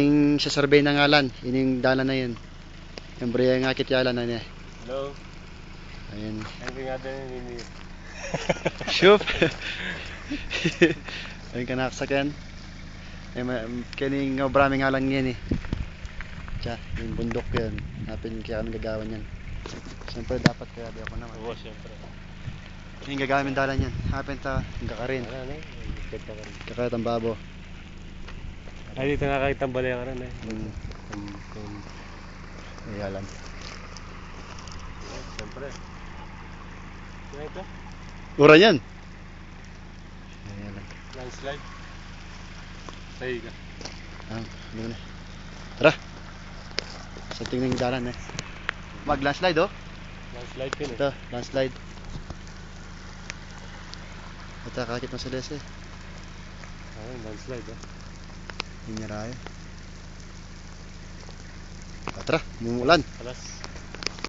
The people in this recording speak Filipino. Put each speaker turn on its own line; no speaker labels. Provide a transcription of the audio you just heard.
Yung sa survey ng ngalan, yun yung dalan na yun. Yung bariya nga kityalan na niya.
Hello.
Ayun.
Hindi nga din ini.
Shoop. Ayun ka nakasakyan. Ay, kining maraming ngalan yan eh. Tiya, yung bundok yun. Napin kaya anong gagawin yan. Siyempre dapat kaya di ako naman.
Oo, siyempre.
Yung gagawin dalan yan. Hapin ta, yung kakarin.
Ano? Kita ka rin.
Kakayat ang babo.
Ay, dito nakakita ang balay ka rin eh.
Iyalan.
Siyempre. Ano ito?
Ura yan. Iyalan.
Landslide. Sahi ka.
Ano na. Tara. Sa tingnan yung dalan eh. Mag-landslide oh.
Landslide yun eh.
Ito, landslide. Ito, kakit mo sa lese.
Ayun, landslide eh.
Hindi niya raya. Tara, mumulan.
Alas.